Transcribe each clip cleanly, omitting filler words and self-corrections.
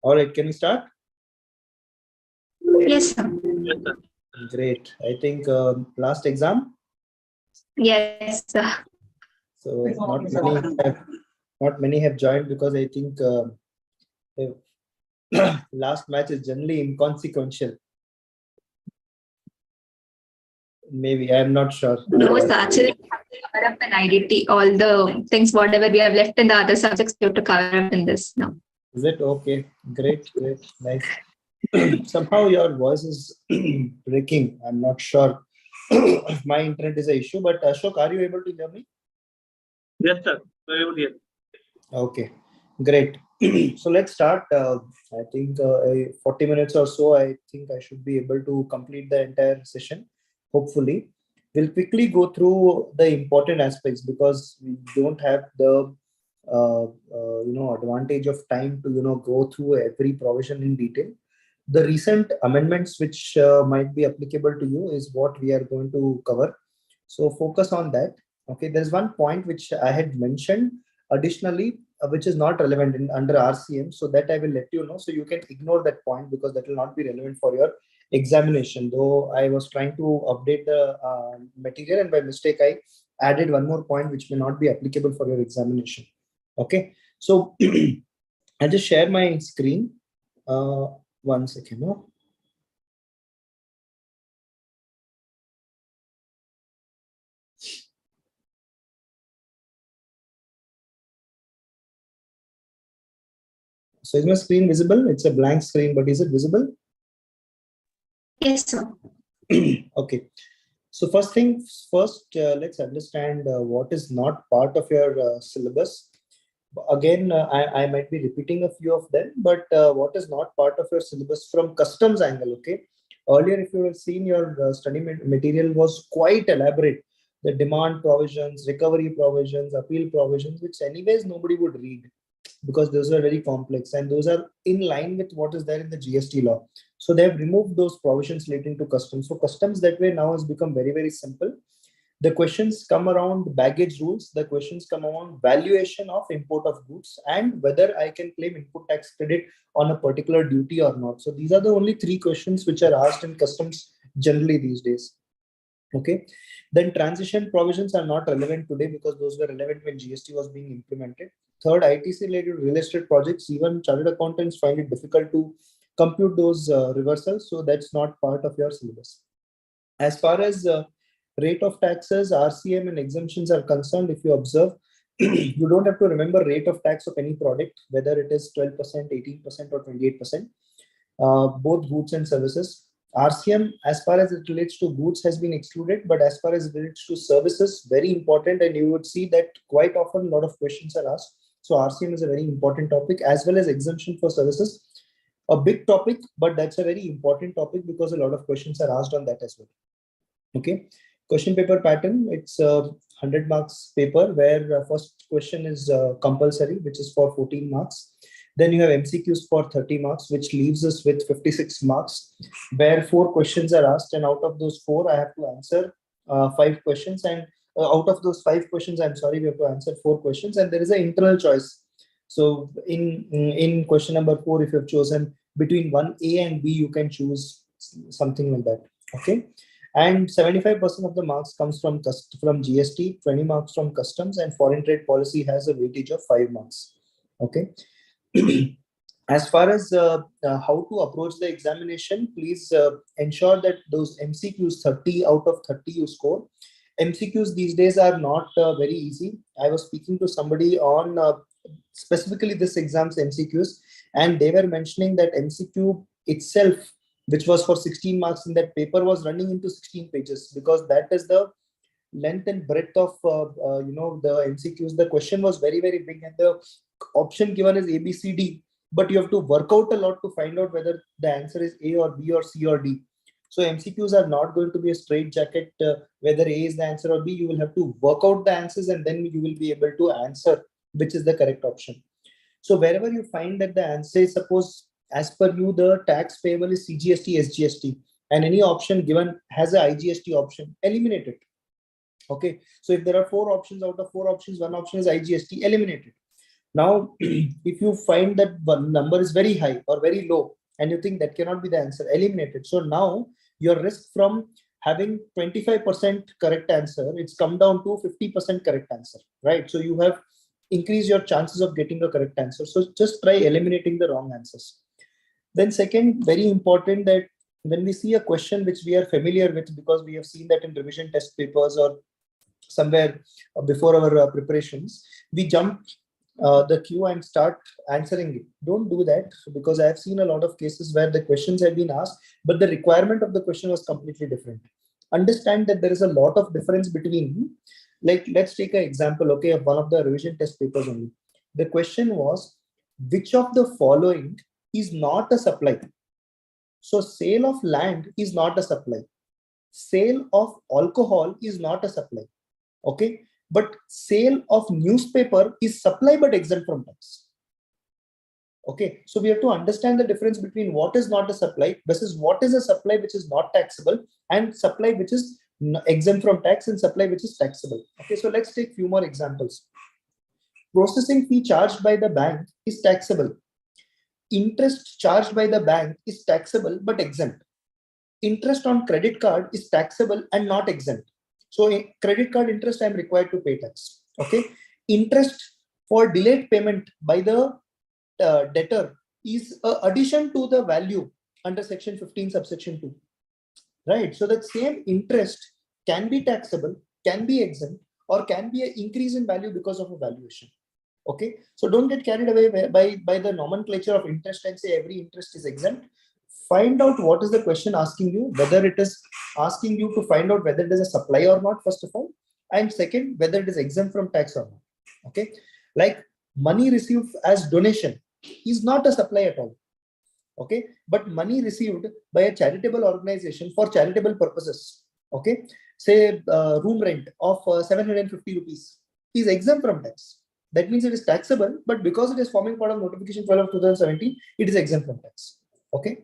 All right, can we start? Yes, sir. Yes, sir. Great. I think last exam. Yes, sir. So not many have joined because I think the last match is generally inconsequential. Maybe I'm not sure. No, sir. Actually, we have to cover up an IDT, all the things, whatever we have left in the other subjects, we have to cover up in this now. Is it okay? Great, nice. Somehow your voice is breaking. I'm not sure if my internet is an issue, but Ashok, are you able to hear me? Yes, sir. Very good. Yes. Okay, great. So let's start. I think 40 minutes or so, I think I should be able to complete the entire session, hopefully. We'll quickly go through the important aspects because we don't have the advantage of time to go through every provision in detail. The recent amendments which might be applicable to you is what we are going to cover. So focus on that. Okay, there's one point which I had mentioned additionally, which is not relevant under RCM. So that I will let you know. So you can ignore that point because that will not be relevant for your examination. Though I was trying to update the material and by mistake I added one more point which may not be applicable for your examination. Okay, so I'll just share my screen. One second. No? So is my screen visible? It's a blank screen, but is it visible? Yes, sir. Okay. So first things first, let's understand what is not part of your syllabus. Again, I might be repeating a few of them, but what is not part of your syllabus from customs angle, okay? Earlier, if you have seen your study material was quite elaborate. The demand provisions, recovery provisions, appeal provisions, which anyways nobody would read because those are very complex and those are in line with what is there in the GST law. So they have removed those provisions relating to customs. So customs that way now has become very, very simple. The questions come around baggage rules. The questions come around valuation of import of goods and whether I can claim input tax credit on a particular duty or not. So these are the only three questions which are asked in customs generally these days. Okay. Then transition provisions are not relevant today because those were relevant when GST was being implemented. Third, ITC related real estate projects, even chartered accountants find it difficult to compute those reversals. So that's not part of your syllabus. As far as rate of taxes, RCM and exemptions are concerned, if you observe, you don't have to remember rate of tax of any product, whether it is 12%, 18% or 28%, both goods and services. RCM, as far as it relates to goods, has been excluded, but as far as it relates to services, very important, and you would see that quite often a lot of questions are asked. So RCM is a very important topic, as well as exemption for services. A big topic, but that's a very important topic because a lot of questions are asked on that as well. Okay, question paper pattern, it's a 100 marks paper where first question is compulsory, which is for 14 marks. Then you have MCQs for 30 marks, which leaves us with 56 marks, where 4 questions are asked. And out of those 4, I have to answer 5 questions. And out of those 5 questions, I'm sorry, we have to answer 4 questions. And there is an internal choice. So in question number 4, if you have chosen between 1A and B, you can choose something like that. Okay. And 75% of the marks comes from GST, 20 marks from customs, and foreign trade policy has a weightage of 5 marks. Okay. As far as how to approach the examination, please ensure that those MCQs 30 out of 30 you score. MCQs these days are not very easy. I was speaking to somebody on specifically this exam's MCQs, and they were mentioning that MCQ itself, which was for 16 marks in that paper, was running into 16 pages because that is the length and breadth of the MCQs. The question was very, very big, and the option given is A, B, C, D, but you have to work out a lot to find out whether the answer is A or B or C or D. So MCQs are not going to be a straight jacket whether A is the answer or B. You will have to work out the answers and then you will be able to answer which is the correct option. So wherever you find that the answer is, suppose as per you the tax payable is CGST, SGST, and any option given has a IGST option, eliminate it. Okay, so if there are 4 options, out of 4 options, one option is IGST, eliminate it. Now, if you find that one number is very high or very low, and you think that cannot be the answer, eliminate it. So now your risk from having 25% correct answer, it's come down to 50% correct answer, right? So you have increased your chances of getting a correct answer. So just try eliminating the wrong answers. Then second, very important, that when we see a question which we are familiar with because we have seen that in revision test papers or somewhere before our preparations, we jump the queue and start answering it. Don't do that, because I have seen a lot of cases where the questions have been asked, but the requirement of the question was completely different. Understand that there is a lot of difference between, like, let's take an example, okay, of one of the revision test papers only. The question was, which of the following is not a supply? So sale of land is not a supply. Sale of alcohol is not a supply. Okay, but sale of newspaper is supply but exempt from tax. Okay, so we have to understand the difference between what is not a supply versus what is a supply which is not taxable, and supply which is exempt from tax, and supply which is taxable. Okay, so let's take few more examples. Processing fee charged by the bank is taxable. Interest charged by the bank is taxable but exempt. Interest on credit card is taxable and not exempt. So in credit card interest, I am required to pay tax. Okay. Interest for delayed payment by the debtor is addition to the value under section 15 subsection 2. Right. So that same interest can be taxable, can be exempt, or can be an increase in value because of a valuation. Okay. So don't get carried away by the nomenclature of interest and say every interest is exempt. Find out what is the question asking you, whether it is asking you to find out whether it is a supply or not, first of all, and second, whether it is exempt from tax or not. Okay, like money received as donation is not a supply at all. Okay, but money received by a charitable organization for charitable purposes, okay, say room rent of 750 rupees is exempt from tax. That means it is taxable, but because it is forming part of notification 12 of 2017, it is exempt from tax. Okay.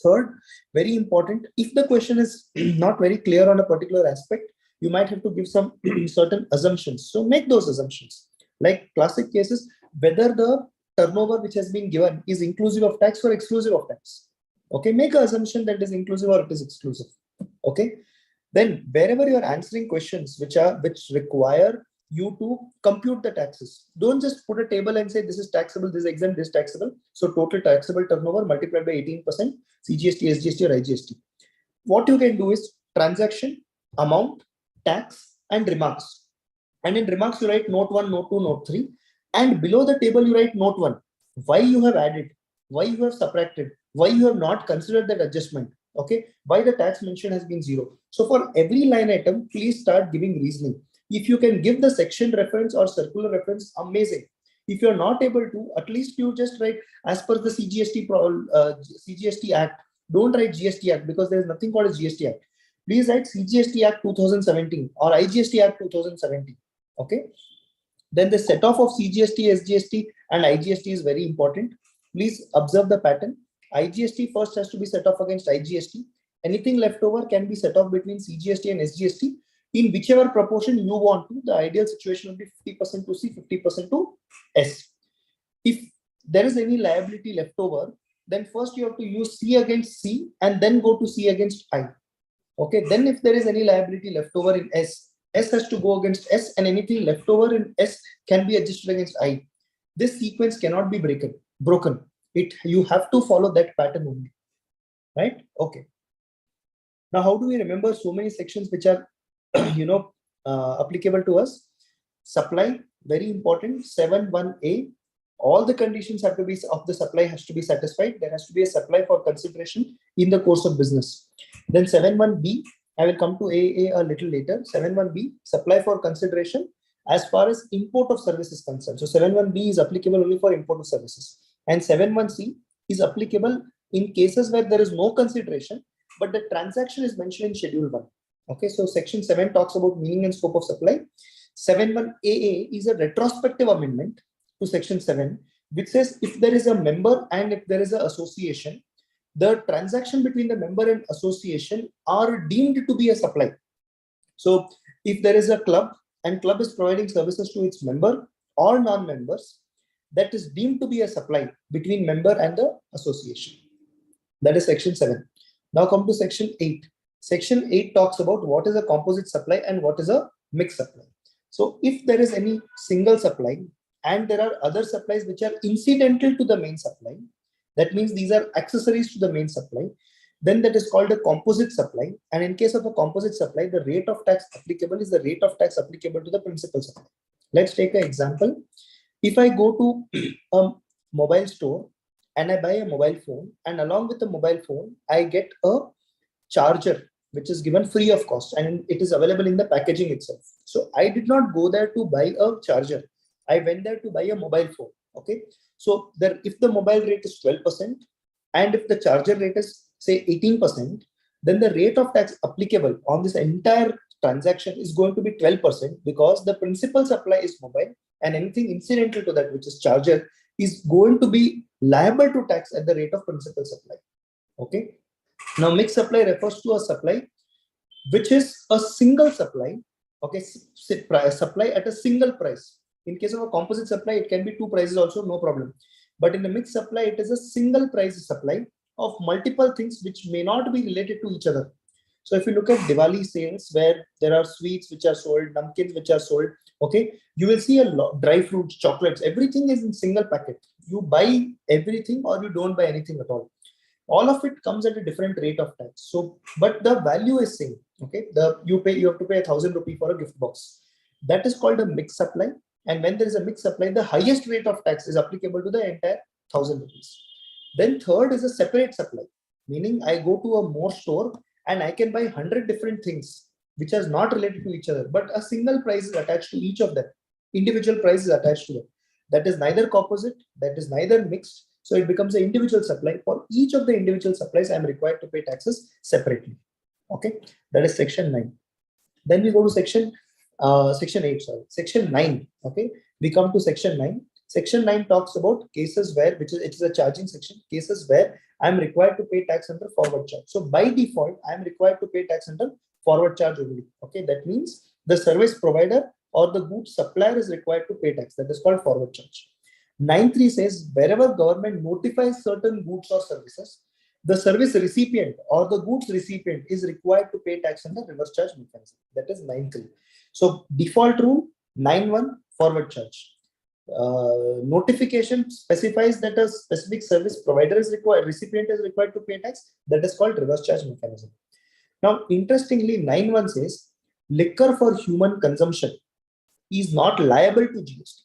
Third, very important, if the question is not very clear on a particular aspect, you might have to give some certain assumptions. So make those assumptions. Like classic cases, whether the turnover which has been given is inclusive of tax or exclusive of tax. Okay, make an assumption that it is inclusive or it is exclusive. Okay, then wherever you are answering questions which require you to compute the taxes, don't just put a table and say this is taxable, this is exempt, this is taxable. So total taxable turnover multiplied by 18%, CGST, SGST, or IGST. What you can do is transaction, amount, tax, and remarks. And in remarks, you write note 1, note 2, note 3. And below the table, you write note 1. Why you have added, why you have subtracted, why you have not considered that adjustment. Okay, why the tax mention has been 0. So for every line item, please start giving reasoning. If you can give the section reference or circular reference, amazing. If you're not able to, at least you just write as per the CGST Act. Don't write GST Act, because there's nothing called as GST Act. Please write CGST Act 2017 or IGST Act 2017. Okay. Then the set off of CGST, SGST, and IGST is very important. Please observe the pattern. IGST first has to be set off against IGST. Anything left over can be set off between CGST and SGST in whichever proportion you want to. The ideal situation would be 50% to C, 50% to S. If there is any liability left over, then first you have to use C against C and then go to C against I. Okay, then if there is any liability left over in S, S has to go against S, and anything left over in S can be adjusted against I. This sequence cannot be broken. You have to follow that pattern only. Right? Okay. Now, how do we remember so many sections which are applicable to us? Supply, very important. 7.1a, all the conditions have to be of the supply has to be satisfied. There has to be a supply for consideration in the course of business. Then 7.1b, I will come to AA a little later. 7.1b, supply for consideration as far as import of service is concerned. So 7.1b is applicable only for import of services, and 7.1c is applicable in cases where there is no consideration, but the transaction is mentioned in Schedule 1. Okay, so Section 7 talks about meaning and scope of supply. 7.1AA is a retrospective amendment to Section 7, which says if there is a member and if there is an association, the transaction between the member and association are deemed to be a supply. So if there is a club and club is providing services to its member or non-members, that is deemed to be a supply between member and the association. That is section 7. Now come to section 8. Section 8 talks about what is a composite supply and what is a mixed supply. So if there is any single supply and there are other supplies which are incidental to the main supply, that means these are accessories to the main supply, then that is called a composite supply. And in case of a composite supply, the rate of tax applicable is the rate of tax applicable to the principal supply. Let's take an example. If I go to a mobile store and I buy a mobile phone, and along with the mobile phone, I get a charger which is given free of cost and it is available in the packaging itself. So I did not go there to buy a charger. I went there to buy a mobile phone. Okay. So there, if the mobile rate is 12% and if the charger rate is say 18%, then the rate of tax applicable on this entire transaction is going to be 12% because the principal supply is mobile and anything incidental to that, which is charger, is going to be liable to tax at the rate of principal supply. Okay. Now, mixed supply refers to a supply which is a single supply. Okay, supply at a single price. In case of a composite supply, it can be two prices also, no problem. But in a mixed supply, it is a single price supply of multiple things which may not be related to each other. So if you look at Diwali sales where there are sweets which are sold, namkins which are sold, okay, you will see a lot, dry fruits, chocolates, everything is in single packet. You buy everything or you don't buy anything at all. All of it comes at a different rate of tax. So, but the value is same. Okay, you have to pay 1,000 rupee for a gift box. That is called a mixed supply. And when there is a mixed supply, the highest rate of tax is applicable to the entire 1,000 rupees. Then third is a separate supply, meaning I go to a more store and I can buy 100 different things which are not related to each other, but a single price is attached to each of them. Individual price is attached to them. That is neither composite, that is neither mixed. So it becomes an individual supply. For each of the individual supplies, I am required to pay taxes separately. Okay, that is section 9. Then we go to section 8. Sorry, section 9. Okay, we come to section 9. Section 9 talks about cases where, it is a charging section, cases where I am required to pay tax under forward charge. So by default, I am required to pay tax under forward charge only. Okay, that means the service provider or the goods supplier is required to pay tax. That is called forward charge. 9.3 says wherever government notifies certain goods or services, the service recipient or the goods recipient is required to pay tax under reverse charge mechanism. That is 9.3. So default rule 9.1 forward charge. Notification specifies that a specific service provider is required, recipient is required to pay tax. That is called reverse charge mechanism. Now, interestingly, 9.1 says liquor for human consumption is not liable to GST.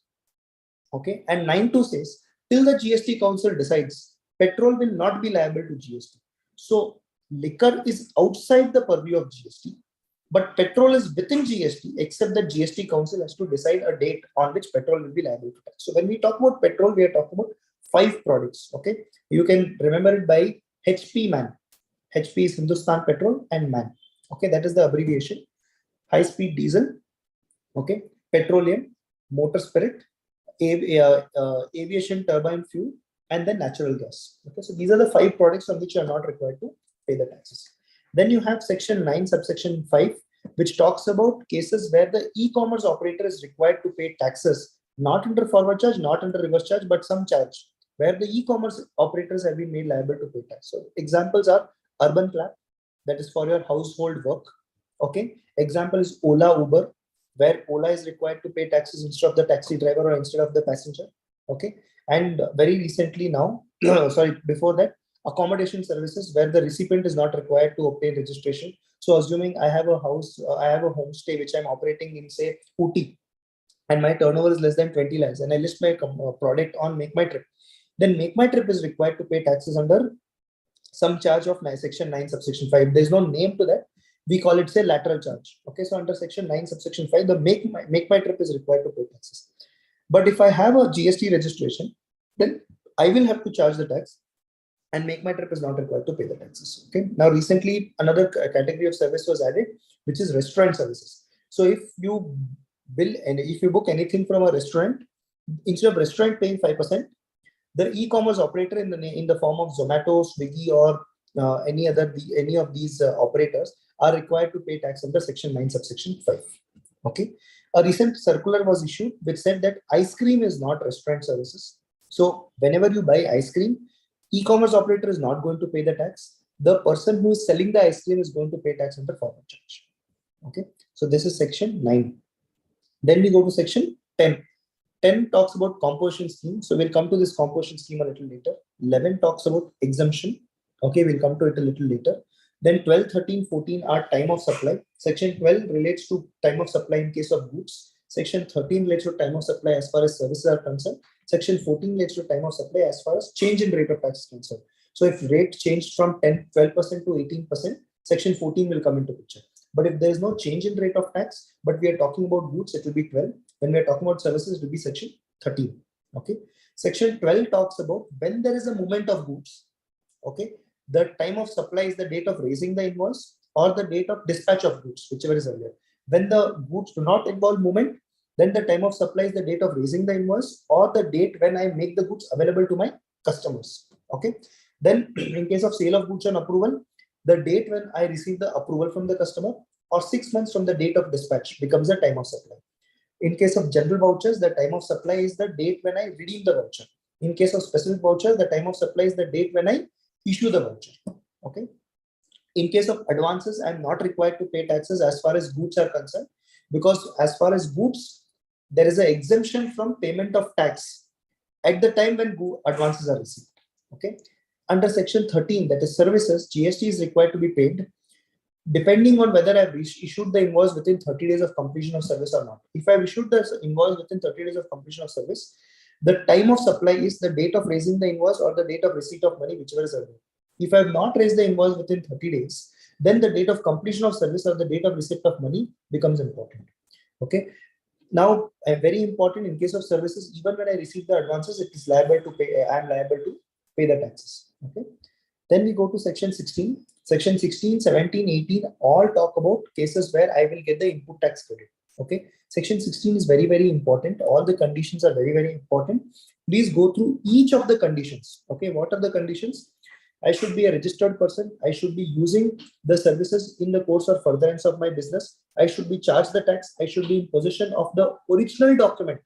Okay, and 9.2 says till the GST Council decides, petrol will not be liable to GST. So liquor is outside the purview of GST, but petrol is within GST, except that GST Council has to decide a date on which petrol will be liable to tax. So when we talk about petrol, we are talking about 5 products. Okay, you can remember it by HP MAN. HP is Hindustan Petrol and MAN. Okay, that is the abbreviation. High speed diesel. Okay, petroleum, motor spirit, aviation turbine fuel, and then natural gas. Okay, so these are the 5 products on which you are not required to pay the taxes. Then you have section 9 subsection 5, which talks about cases where the e-commerce operator is required to pay taxes, not under forward charge, not under reverse charge, but some charge, where the e-commerce operators have been made liable to pay tax. So examples are Urban Clap, that is for your household work. Okay, example is Ola, Uber, where Ola is required to pay taxes instead of the taxi driver or instead of the passenger. Okay, and very recently now, before that, accommodation services where the recipient is not required to obtain registration. So assuming I have a house, I have a homestay which I'm operating in, say, Ooty, and my turnover is less than 20 lakhs, and I list my product on Make My Trip, then Make My Trip is required to pay taxes under some charge of section 9 subsection 5. There's no name to that. We call it, say, lateral charge. Okay, so under section 9 subsection 5, the make my trip is required to pay taxes. But if I have a GST registration, then I will have to charge the tax, and Make My Trip is not required to pay the taxes. Okay, now recently another category of service was added, which is restaurant services. So if you book anything from a restaurant, instead of restaurant paying 5%, the e-commerce operator in the form of Zomato, Swiggy, or any of these operators are required to pay tax under section 9 subsection 5. Okay, A recent circular was issued which said that ice cream is not restaurant services. So whenever you buy ice cream, e-commerce operator is not going to pay the tax. The person who is selling the ice cream is going to pay tax under forward charge. Okay, so this is section 9. Then we go to section 10. 10 talks about composition scheme. So we'll come to this composition scheme a little later. 11 talks about exemption. Okay, we'll come to it a little later. Then 12, 13, 14 are time of supply. Section 12 relates to time of supply in case of goods. Section 13 relates to time of supply as far as services are concerned. Section 14 relates to time of supply as far as change in rate of tax is concerned. So if rate changed from 12% to 18%, section 14 will come into picture. But if there is no change in rate of tax, but we are talking about goods, it will be 12. When we are talking about services, it will be section 13. Okay. Section 12 talks about when there is a movement of goods. Okay. The time of supply is the date of raising the invoice or the date of dispatch of goods, whichever is earlier. When the goods do not involve movement, then the time of supply is the date of raising the invoice or the date when I make the goods available to my customers. Okay. Then in case of sale of goods on approval, the date when I receive the approval from the customer or 6 months from the date of dispatch becomes the time of supply. In case of general vouchers, the time of supply is the date when I redeem the voucher. In case of specific vouchers, the time of supply is the date when I issue the voucher. Okay. In case of advances, I'm not required to pay taxes as far as goods are concerned, because as far as goods, there is an exemption from payment of tax at the time when advances are received. Okay. Under section 13, that is services, GST is required to be paid depending on whether I've issued the invoice within 30 days of completion of service or not. If I've issued the invoice within 30 days of completion of service, the time of supply is the date of raising the invoice or the date of receipt of money, whichever is earlier. If I have not raised the invoice within 30 days, then the date of completion of service or the date of receipt of money becomes important. Okay. Now, very important in case of services, even when I receive the advances, it is liable to pay. I am liable to pay the taxes. Okay. Then we go to section 16. Section 16, 17, 18 all talk about cases where I will get the input tax credit. Okay. Section 16 is very, very important. All the conditions are very, very important. Please go through each of the conditions. Okay. What are the conditions? I should be a registered person. I should be using the services in the course or furtherance of my business. I should be charged the tax. I should be in possession of the original document,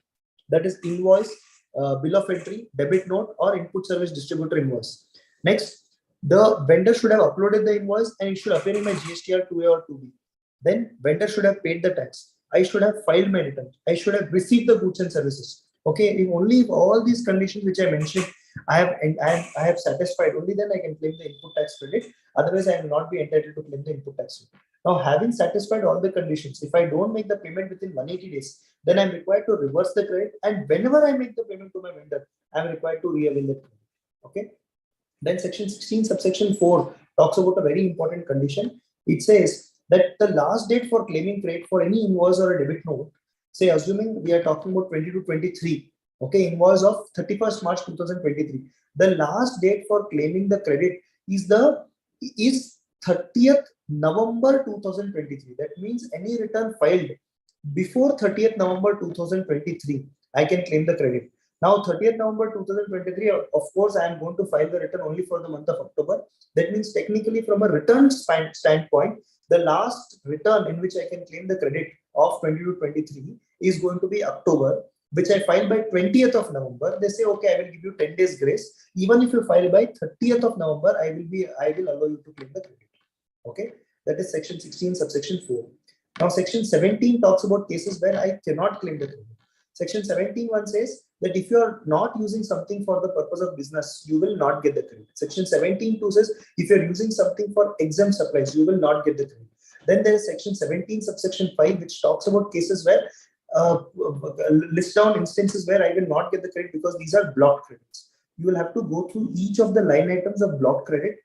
that is invoice, bill of entry, debit note, or input service distributor invoice. Next, the vendor should have uploaded the invoice and it should appear in my GSTR 2A or 2B. Then vendor should have paid the tax. I should have filed my return. I should have received the goods and services. Okay, if all these conditions which I mentioned, I have satisfied, only then I can claim the input tax credit. Otherwise, I will not be entitled to claim the input tax credit. Now, having satisfied all the conditions, if I don't make the payment within 180 days, then I'm required to reverse the credit. And whenever I make the payment to my vendor, I'm required to re-avail the credit. Okay. Then section 16 subsection 4 talks about a very important condition. It says that the last date for claiming credit for any invoice or a debit note, say assuming we are talking about 22-23, okay, invoice of 31st March 2023. The last date for claiming the credit is 30th November 2023. That means any return filed before 30th November 2023, I can claim the credit. Now, 30th November 2023, of course, I am going to file the return only for the month of October. That means technically from a return standpoint, the last return in which I can claim the credit of 22-23 is going to be October, which I file by 20th of November. They say, okay, I will give you 10 days grace. Even if you file by 30th of November, I will allow you to claim the credit. Okay, that is section 16, subsection 4. Now, section 17 talks about cases where I cannot claim the credit. Section 17.1 says that if you are not using something for the purpose of business, you will not get the credit. Section 17.2 says if you are using something for exempt supplies, you will not get the credit. Then there is section 17 subsection 5, which talks about cases where list down instances where I will not get the credit because these are blocked credits. You will have to go through each of the line items of blocked credit.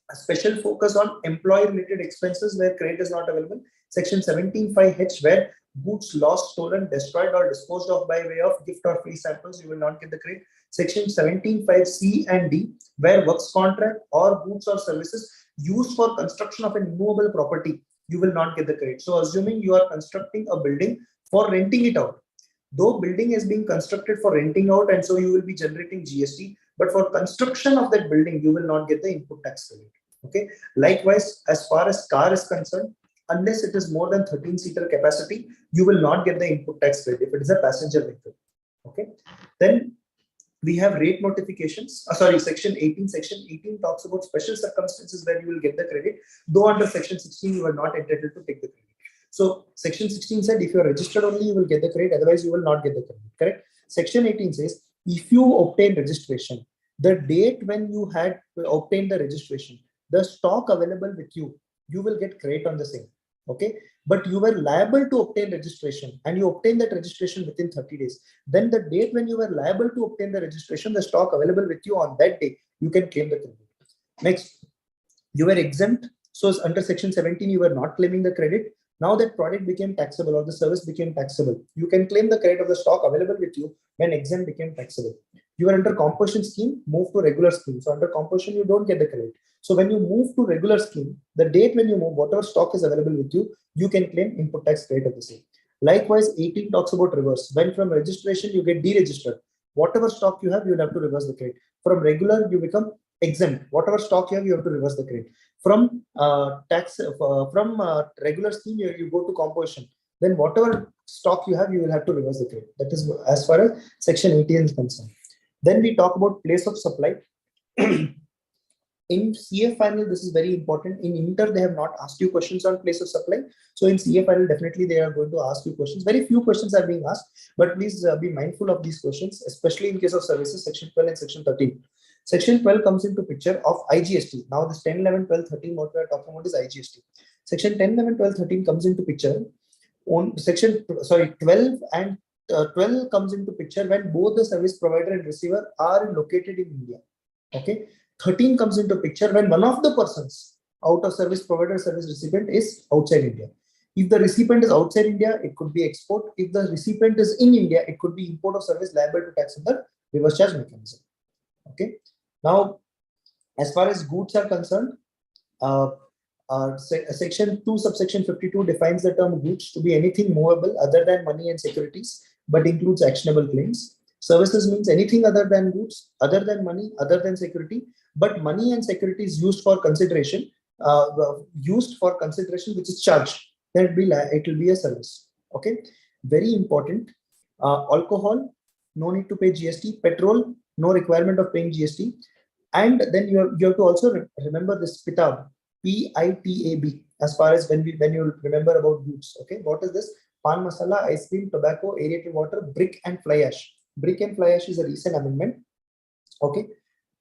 A special focus on employee related expenses where credit is not available. Section 17.5H where goods lost, stolen, destroyed, or disposed of by way of gift or free samples, you will not get the credit. Section 17.5C and D where works contract or goods or services used for construction of an immovable property, you will not get the credit. So assuming you are constructing a building for renting it out, though building is being constructed for renting out and so you will be generating GST, but for construction of that building, you will not get the input tax credit. Okay. Likewise, as far as car is concerned, unless it is more than 13-seater capacity, you will not get the input tax credit if it is a passenger vehicle. Okay. Then we have rate notifications. Section 18. Section 18 talks about special circumstances where you will get the credit, though under Section 16 you are not entitled to take the credit. So Section 16 said if you are registered only, you will get the credit, otherwise you will not get the credit. Correct? Section 18 says if you obtain registration, the date when you had obtained the registration, the stock available with you, you will get credit on the same. Okay, but you were liable to obtain registration and you obtain that registration within 30 days. Then the date when you were liable to obtain the registration, the stock available with you on that day, you can claim the credit. Next, you were exempt. So under Section 17, you were not claiming the credit. Now that product became taxable or the service became taxable, you can claim the credit of the stock available with you when exempt became taxable. You are under composition scheme, move to regular scheme. So under composition, you don't get the credit. So when you move to regular scheme, the date when you move, whatever stock is available with you, you can claim input tax credit of the same. Likewise, 18 talks about reverse. When from registration, you get deregistered. Whatever stock you have, you will have to reverse the credit. From regular, you become exempt. Whatever stock you have to reverse the credit. From regular scheme, you go to composition. Then whatever stock you have, you will have to reverse the credit. That is as far as Section 18 is concerned. Then we talk about place of supply. In CA final, this is very important. In Inter, they have not asked you questions on place of supply. So in CA final, definitely they are going to ask you questions. Very few questions are being asked, but please be mindful of these questions, especially in case of services, Section 12 and Section 13. Section 12 comes into picture of IGST. Now this 10, 11, 12, 13, what we are talking about is IGST. Section 10, 11, 12, 13 comes into picture on Section, 12 and 12 comes into picture when both the service provider and receiver are located in India. Okay. 13 comes into picture when one of the persons out of service provider, service recipient is outside India. If the recipient is outside India, it could be export. If the recipient is in India, it could be import of service liable to tax under reverse charge mechanism. Okay. Now, as far as goods are concerned, Section 2, subsection 52 defines the term goods to be anything movable other than money and securities, but includes actionable claims. Services means anything other than goods, other than money, other than security, but money and securities used for consideration, which is charged. Then it will be a service. Okay, very important. Alcohol, no need to pay GST. Petrol, no requirement of paying GST. And then you have to also remember this PITAB, PITAB, as far as when you remember about goods. Okay, what is this? Pan masala, ice cream, tobacco, aerated water, brick and fly ash. Brick and fly ash is a recent amendment. Okay,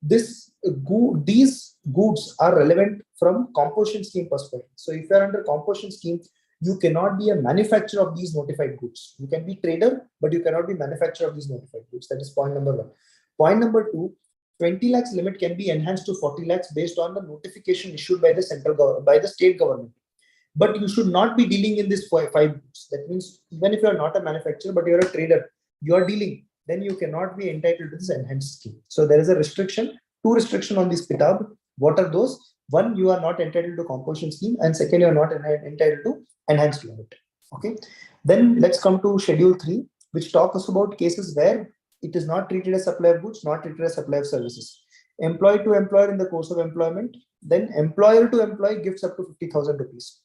these goods are relevant from composition scheme perspective. So if you are under composition scheme, you cannot be a manufacturer of these notified goods. You can be trader, but you cannot be manufacturer of these notified goods. That is point number 1. Point number 2, 20 lakhs limit can be enhanced to 40 lakhs based on the notification issued by the state government. But you should not be dealing in this 5 goods. That means even if you are not a manufacturer, but you are a trader, you are dealing, then you cannot be entitled to this enhanced scheme. So there is a restriction, 2 restrictions on this PITAB. What are those? 1, you are not entitled to composition scheme, and second, you are not entitled to enhanced limit. Okay. Then let's come to Schedule 3, which talks about cases where it is not treated as supply of goods, not treated as supply of services. Employee to employer in the course of employment, then employer to employee gifts up to 50,000 rupees.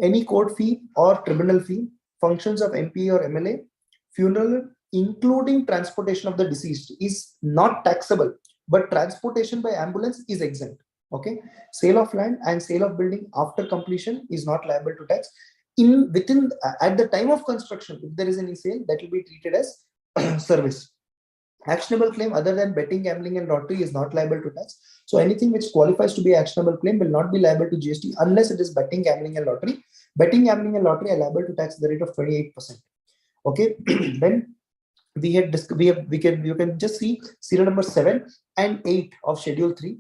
Any court fee or tribunal fee, functions of MP or MLA, funeral, including transportation of the deceased, is not taxable, but transportation by ambulance is exempt. Okay, sale of land and sale of building after completion is not liable to tax. At the time of construction, if there is any sale, that will be treated as service. Actionable claim other than betting, gambling, and lottery is not liable to tax. So anything which qualifies to be actionable claim will not be liable to GST unless it is betting, gambling, and lottery. Betting, gambling, and lottery are liable to tax at the rate of 28%. Okay, then you can just see serial number 7 and 8 of Schedule 3,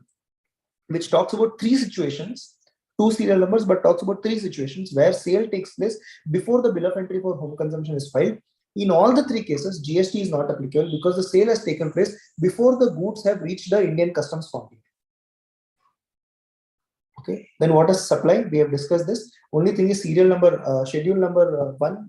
which talks about 3 situations, 2 serial numbers, but talks about 3 situations where sale takes place before the bill of entry for home consumption is filed. In all the 3 cases, GST is not applicable because the sale has taken place before the goods have reached the Indian customs boundary. Okay, then what is supply? We have discussed this. Only thing is serial number, schedule number 1,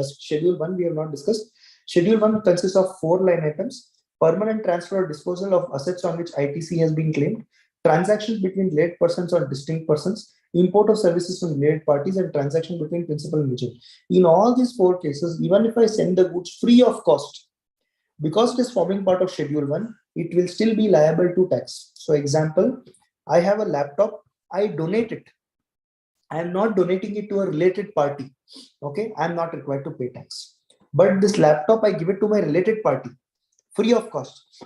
schedule 1 we have not discussed. Schedule 1 consists of 4 line items: permanent transfer or disposal of assets on which ITC has been claimed, transactions between related persons or distinct persons, import of services from related parties, and transaction between principal and agent. In all these 4 cases, even if I send the goods free of cost, because it is forming part of Schedule 1, it will still be liable to tax. So example, I have a laptop, I donate it. I am not donating it to a related party. Okay, I am not required to pay tax. But this laptop, I give it to my related party free of cost.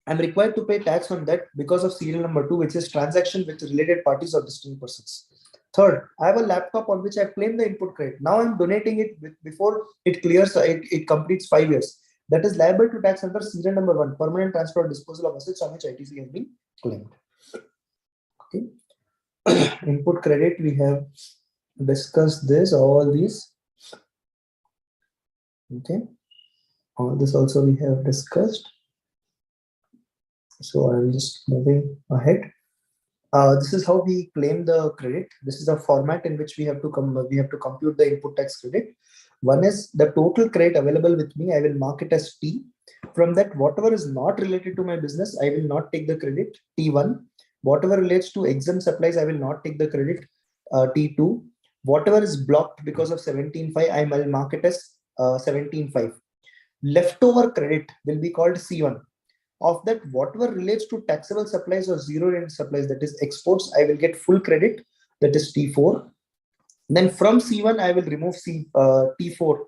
I'm required to pay tax on that because of serial number 2, which is transaction with related parties or distinct persons. Third, I have a laptop on which I claim the input credit. Now I'm donating it before it clears, it completes 5 years. That is liable to tax under serial number 1, permanent transfer or disposal of assets on which ITC has been claimed. Okay. Input credit, we have discussed this, all these. Okay. All this also we have discussed. So I'm just moving ahead. This is how we claim the credit. This is a format in which we have to compute the input tax credit. One is the total credit available with me. I will mark it as T. From that, whatever is not related to my business, I will not take the credit, T1. Whatever relates to exempt supplies, I will not take the credit, T2. Whatever is blocked because of 17.5, I will mark it as 17.5. Leftover credit will be called C1. Of that, whatever relates to taxable supplies or zero rent supplies, that is exports, I will get full credit, that is T4. Then from C1, I will remove T4.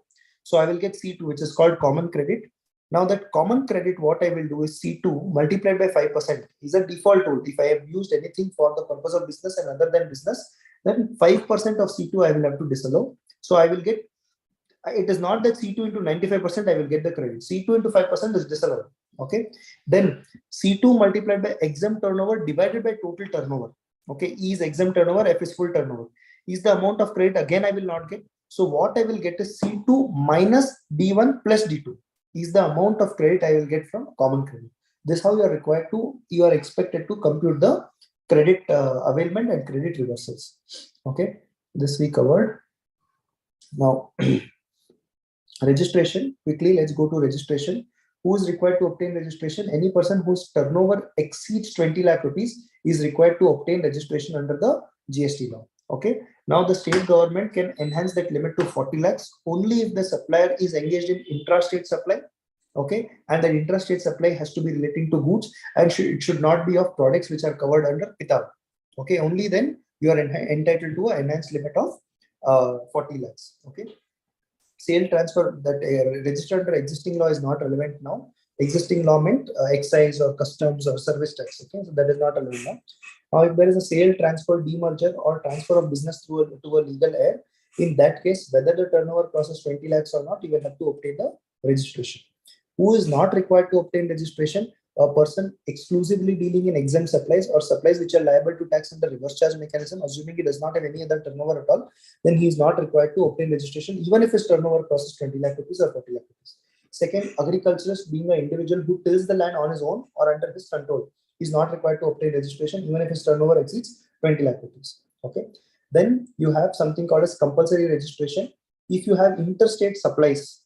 So I will get C2, which is called common credit. Now that common credit, what I will do is C2 multiplied by 5% is a default rule. If I have used anything for the purpose of business and other than business, then 5% of C2 I will have to disallow. So I will get, it is not that C2 into 95% I will get the credit. C2 into 5% is disallowed. Okay. Then C2 multiplied by exempt turnover divided by total turnover. Okay. E is exempt turnover, F is full turnover. Is the amount of credit, again I will not get. So what I will get is C2 minus D1 plus D2 is the amount of credit I will get from common credit. This is how you are expected to compute the credit availment and credit reversals. Okay. This we covered. Now registration, quickly, let's go to registration. Who is required to obtain registration? Any person whose turnover exceeds 20 lakh rupees is required to obtain registration under the GST law. Okay. Now the state government can enhance that limit to 40 lakhs only if the supplier is engaged in intrastate supply. Okay. And that intrastate supply has to be relating to goods and it should not be of products which are covered under PITA. Okay. Only then you are entitled to an enhanced limit of 40 lakhs. Okay. Sale transfer that registered under existing law is not relevant now. Existing law meant excise or customs or service tax. Okay, so that is not relevant now. Now, if there is a sale, transfer, demerger, or transfer of business to a legal heir, in that case, whether the turnover crosses 20 lakhs or not, you will have to obtain the registration. Who is not required to obtain registration? A person exclusively dealing in exempt supplies or supplies which are liable to tax under reverse charge mechanism, assuming he does not have any other turnover at all, then he is not required to obtain registration, even if his turnover crosses 20 lakh rupees or 40 lakh rupees. Second, agriculturist being an individual who tills the land on his own or under his control is not required to obtain registration, even if his turnover exceeds 20 lakh rupees. Okay. Then you have something called as compulsory registration. If you have interstate supplies,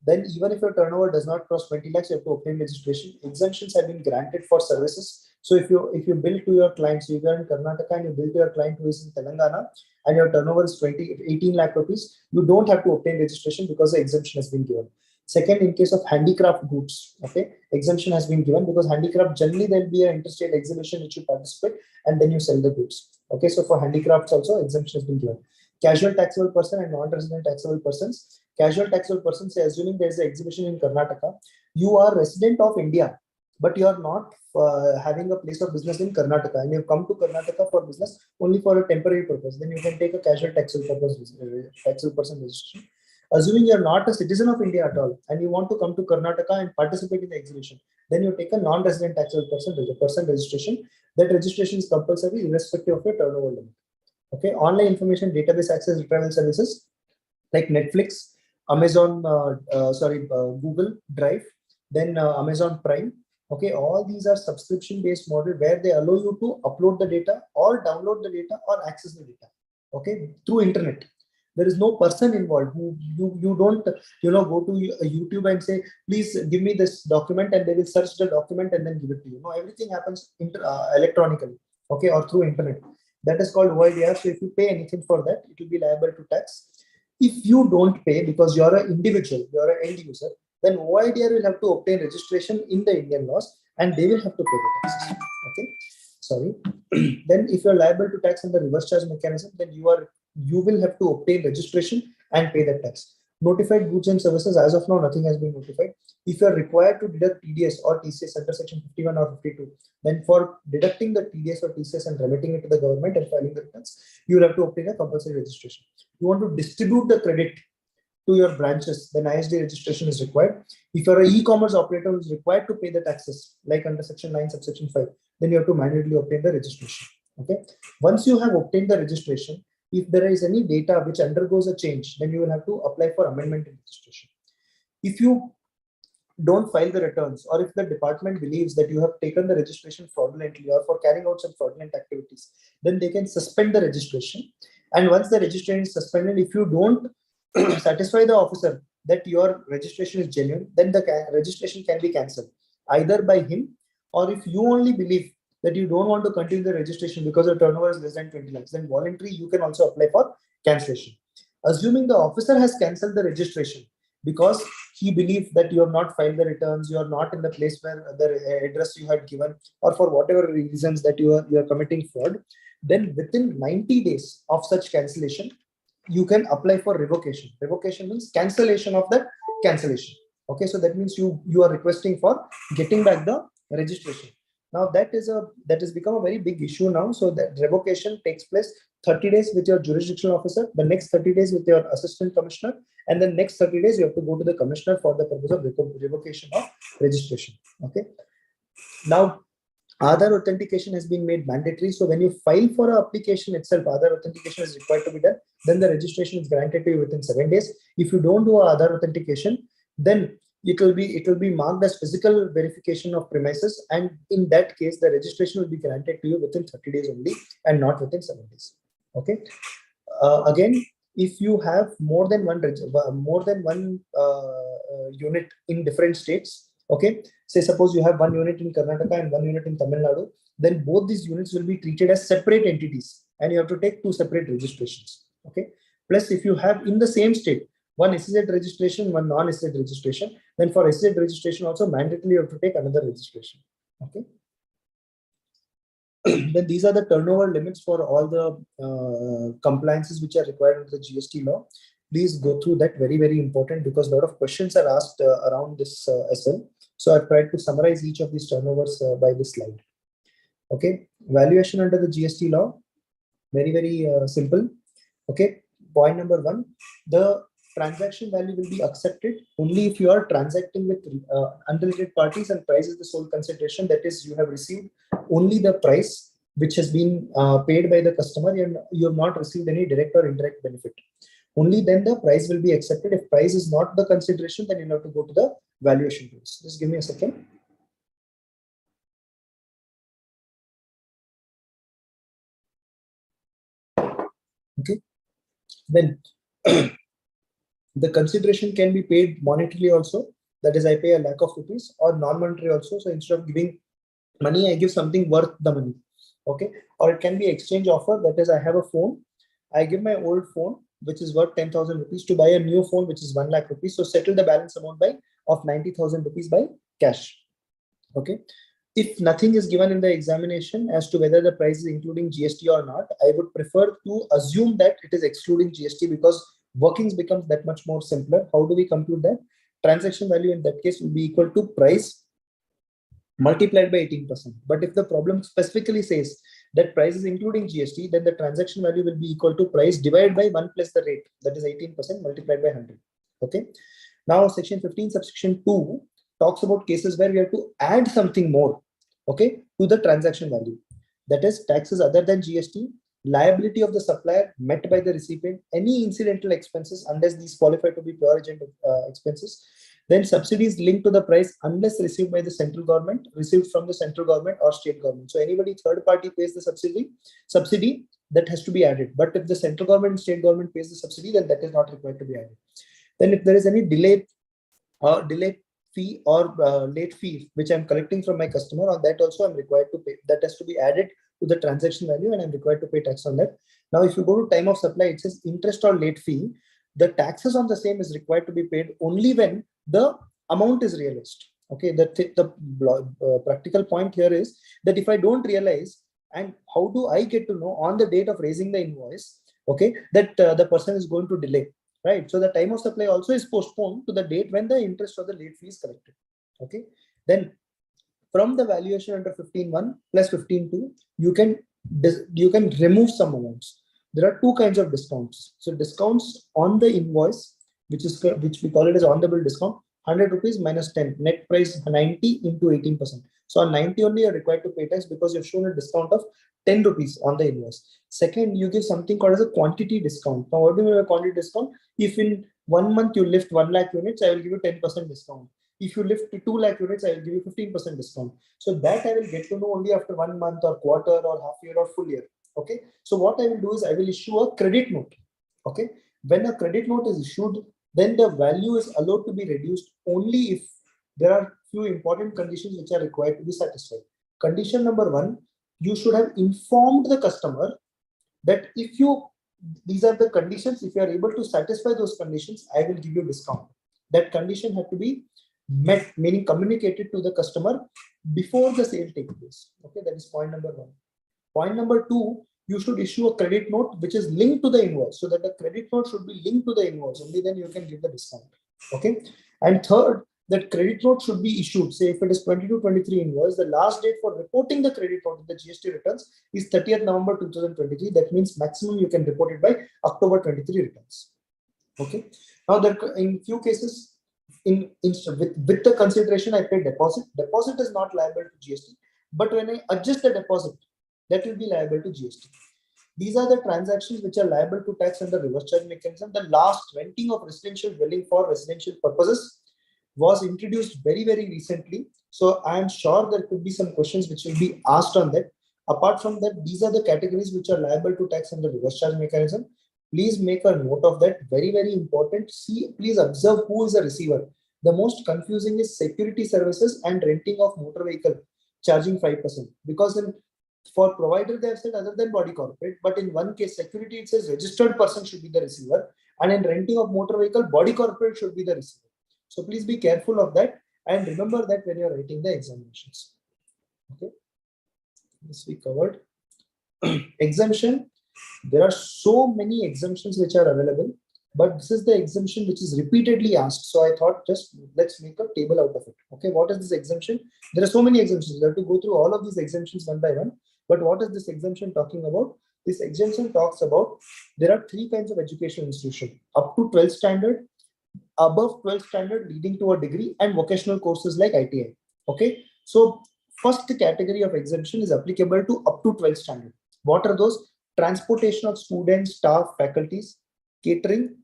then even if your turnover does not cross 20 lakhs, you have to obtain registration. Exemptions have been granted for services. So if you bill to your client, so if you are in Karnataka and you bill to your client who is in Telangana and your turnover is 18 lakh rupees, you don't have to obtain registration because the exemption has been given. Second, in case of handicraft goods, okay, exemption has been given because handicraft, generally there will be an interstate exhibition which you participate and then you sell the goods. Okay, so for handicrafts also exemption has been given. Casual taxable person and non-resident taxable persons. Casual taxable person, say assuming there is an exhibition in Karnataka, you are resident of India, but you are not having a place of business in Karnataka and you have come to Karnataka for business only for a temporary purpose, then you can take a casual taxable person registration. Assuming you are not a citizen of India at all and you want to come to Karnataka and participate in the exhibition, then you take a non-resident taxable person registration. That registration is compulsory irrespective of your turnover limit. Okay, online information database access retrieval services like Netflix, Amazon, Google Drive, then Amazon Prime. Okay, all these are subscription-based model where they allow you to upload the data or download the data or access the data. Okay, through internet. There is no person involved. You don't go to YouTube and say, please give me this document, and they will search the document and then give it to you. No, everything happens electronically. Okay, or through internet. That is called OIDR. So if you pay anything for that, it will be liable to tax. If you don't pay because you're an individual, you're an end user, then OIDR will have to obtain registration in the Indian laws and they will have to pay the taxes. Okay, sorry. Then if you're liable to tax under reverse charge mechanism, then you will have to obtain registration and pay the tax. Notified goods and services, as of now, nothing has been notified. If you are required to deduct TDS or TCS under section 51 or 52, then for deducting the TDS or TCS and remitting it to the government and filing the returns, you will have to obtain a compulsory registration. You want to distribute the credit to your branches, then ISD registration is required. If you're an e-commerce operator who is required to pay the taxes, like under section 9, subsection 5, then you have to manually obtain the registration. Okay. Once you have obtained the registration, if there is any data which undergoes a change, then you will have to apply for amendment in registration. If you don't file the returns, or if the department believes that you have taken the registration fraudulently or for carrying out some fraudulent activities, then they can suspend the registration. And once the registration is suspended, if you don't satisfy the officer that your registration is genuine, then the registration can be cancelled either by him, or if you only believe that you don't want to continue the registration because the turnover is less than 20 lakhs, then voluntary you can also apply for cancellation. Assuming the officer has cancelled the registration because he believes that you have not filed the returns, you are not in the place where the address you had given, or for whatever reasons that you are committing fraud, then within 90 days of such cancellation, you can apply for revocation. Revocation means cancellation of that cancellation. Okay, so that means you are requesting for getting back the registration. Now that has become a very big issue now. So that revocation takes place 30 days with your jurisdictional officer, the next 30 days with your assistant commissioner, and then next 30 days you have to go to the commissioner for the purpose of revocation of registration. Okay. Now Aadhaar authentication has been made mandatory. So when you file for an application itself, Aadhaar authentication is required to be done. Then the registration is granted to you within 7 days. If you don't do Aadhaar authentication, then it will be marked as physical verification of premises, and in that case, the registration will be granted to you within 30 days only, and not within 7 days. Okay. Again, if you have more than one unit in different states, okay, say suppose you have one unit in Karnataka and one unit in Tamil Nadu, then both these units will be treated as separate entities, and you have to take 2 separate registrations. Okay. Plus, if you have in the same state one SEZ registration, one non-SEZ registration, then for SEZ registration also mandatorily you have to take another registration. Okay. Then these are the turnover limits for all the compliances which are required under the GST law. Please go through that, very, very important, because a lot of questions are asked around this as well. So I've tried to summarize each of these turnovers by this slide. Okay, valuation under the GST law, very, very simple. Okay, point number 1, the transaction value will be accepted only if you are transacting with unrelated parties and price is the sole consideration. That is, you have received only the price which has been paid by the customer, and you have not received any direct or indirect benefit. Only then the price will be accepted. If price is not the consideration, then you have to go to the valuation rules. Just give me a second. Okay, then the consideration can be paid monetarily also. That is, I pay 1 lakh of rupees, or non-monetary also. So instead of giving money, I give something worth the money. Okay, or it can be exchange offer. That is, I have a phone, I give my old phone which is worth 10,000 rupees to buy a new phone which is 1 lakh rupees. So settle the balance amount of 90,000 rupees by cash. Okay. If nothing is given in the examination as to whether the price is including GST or not, I would prefer to assume that it is excluding GST, because workings becomes that much more simpler. How do we compute that? Transaction value in that case will be equal to price multiplied by 18%. But if the problem specifically says that price is including GST, then the transaction value will be equal to price divided by 1 plus the rate, that is 18% multiplied by 100. Okay. Now section 15 subsection 2 talks about cases where we have to add something more, okay, to the transaction value. That is, taxes other than GST, liability of the supplier met by the recipient, any incidental expenses unless these qualify to be pure agent expenses, then subsidies linked to the price unless received by the central government, received from the central government or state government. So anybody third party pays the subsidy that has to be added. But if the central government and state government pays the subsidy, then that is not required to be added. Then if there is any delay fee or late fee which I'm collecting from my customer, on that also I'm required to pay. That has to be added to the transaction value, and I'm required to pay tax on that. Now, if you go to time of supply, it says interest or late fee. The taxes on the same is required to be paid only when the amount is realized. Okay, the practical point here is that if I don't realize, and how do I get to know on the date of raising the invoice, okay, that the person is going to delay, right? So the time of supply also is postponed to the date when the interest or the late fee is collected. Okay, then from the valuation under 15.1 plus 15.2, you can remove some amounts. There are two kinds of discounts. So discounts on the invoice, which we call it as on the bill discount, 100 rupees minus 10, net price 90 into 18%. So on 90 only you're required to pay tax because you've shown a discount of 10 rupees on the invoice. Second, you give something called as a quantity discount. Now, what do you mean by quantity discount? If in 1 month you lift 1 lakh units, I will give you 10% discount. If you lift 2 lakh units, I will give you 15% discount. So that I will get to know only after 1 month or quarter or half year or full year. Okay. So what I will do is I will issue a credit note. Okay. When a credit note is issued, then the value is allowed to be reduced only if there are few important conditions which are required to be satisfied. Condition number 1, you should have informed the customer that these are the conditions. If you are able to satisfy those conditions, I will give you discount. That condition had to be met, meaning communicated to the customer before the sale takes place. Okay, that is point number 1. Point number 2, you should issue a credit note which is linked to the invoice, so that the credit note should be linked to the invoice. Only then you can give the discount. Okay, and third, that credit note should be issued. Say if it is 22-23 invoice, the last date for reporting the credit note in the GST returns is 30th November 2023. That means maximum you can report it by October 23 returns. Okay. Now, there in few cases, with the consideration I pay deposit. Deposit is not liable to GST, but when I adjust the deposit, that will be liable to GST. These are the transactions which are liable to tax under reverse charge mechanism. The last renting of residential dwelling for residential purposes was introduced very, very recently. So I am sure there could be some questions which will be asked on that. Apart from that, these are the categories which are liable to tax under reverse charge mechanism. Please make a note of that. Very, very important. Please observe who is a receiver. The most confusing is security services and renting of motor vehicle charging 5%, because for provider they have said other than body corporate, but in one case security it says registered person should be the receiver, and in renting of motor vehicle body corporate should be the receiver. So please be careful of that and remember that when you are writing the examinations. Okay, this we covered. Exemption. There are so many exemptions which are available, but this is the exemption which is repeatedly asked. So I thought just let's make a table out of it. Okay, what is this exemption? There are so many exemptions. You have to go through all of these exemptions one by one. But what is this exemption talking about? This exemption talks about there are 3 kinds of educational institution: up to 12th standard, above 12th standard leading to a degree, and vocational courses like ITI. Okay, so first category of exemption is applicable to up to 12th standard. What are those? Transportation of students, staff, faculties, catering,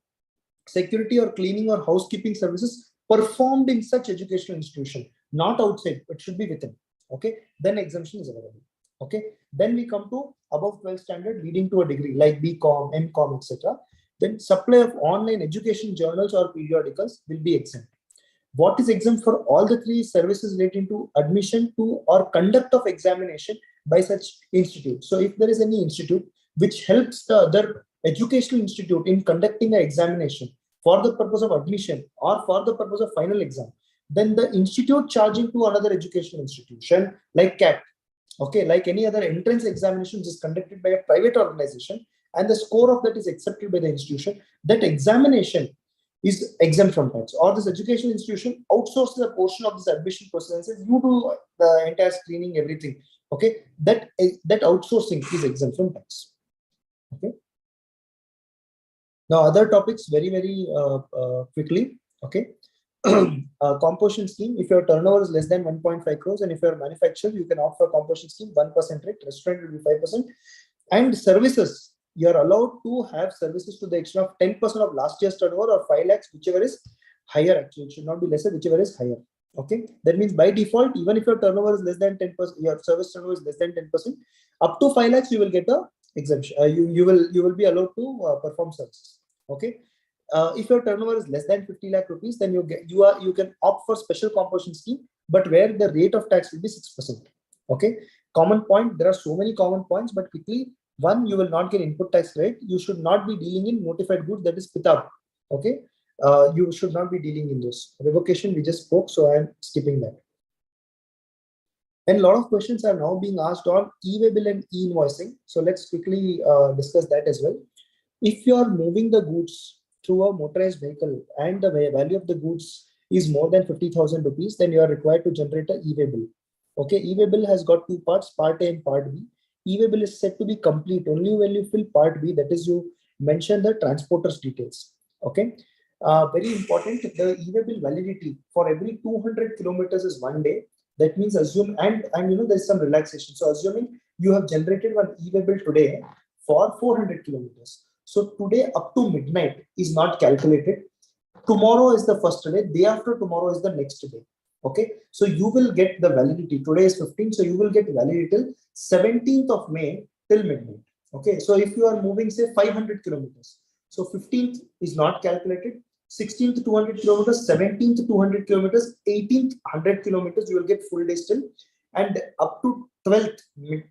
security or cleaning or housekeeping services performed in such educational institution, not outside, it should be within. Okay, then exemption is available. Okay, then we come to above 12th standard leading to a degree like BCom, MCom, etc. Then supply of online education journals or periodicals will be exempt. What is exempt for all the 3 services relating to admission to or conduct of examination by such institute. So if there is any institute which helps the other educational institute in conducting an examination for the purpose of admission or for the purpose of final exam, then the institute charging to another educational institution like CAT, okay, like any other entrance examination which is conducted by a private organization and the score of that is accepted by the institution, that examination is exempt from tax. Or this educational institution outsources a portion of this admission process and says you do the entire screening, everything. Okay, that outsourcing is exempt from tax. Okay. Now other topics very, very quickly. Okay. Composition scheme. If your turnover is less than 1.5 crores and if you're a manufacturer, you can opt for composition scheme, 1% rate. Restaurant will be 5%. And services, you're allowed to have services to the extent of 10% of last year's turnover or 5 lakhs, whichever is higher. Actually, it should not be lesser, whichever is higher. Okay, that means by default, even if your turnover is less than 10%, your service turnover is less than 10%, up to 5 lakhs, you will get a exemption. You will be allowed to perform services. Okay. If your turnover is less than 50 lakh rupees, then you can opt for special composition scheme, but where the rate of tax will be 6%. Okay. Common point, there are so many common points, but quickly, one, you will not get input tax credit. You should not be dealing in notified goods, that is PITAB. Okay, you should not be dealing in those. Revocation, we just spoke, so I am skipping that. And a lot of questions are now being asked on e-way bill and e-invoicing. So let's quickly discuss that as well. If you are moving the goods through a motorized vehicle and the value of the goods is more than 50,000 rupees, then you are required to generate an e-way bill. Okay, e-way bill has got two parts, part A and part B. E-way bill is said to be complete only when you fill part B, that is, you mention the transporter's details. Okay, very important, the e-way bill validity for every 200 kilometers is 1 day. That means assume, and there's some relaxation. So assuming you have generated one e-way bill today for 400 kilometers. So today up to midnight is not calculated. Tomorrow is the first day. Day after tomorrow is the next day. Okay. So you will get the validity. Today is 15. So you will get validity till 17th of May till midnight. Okay. So if you are moving, say 500 kilometers. So 15th is not calculated. 16th 200 kilometers, 17th 200 kilometers, 18th 100 kilometers, you will get full day still. And up to 12th,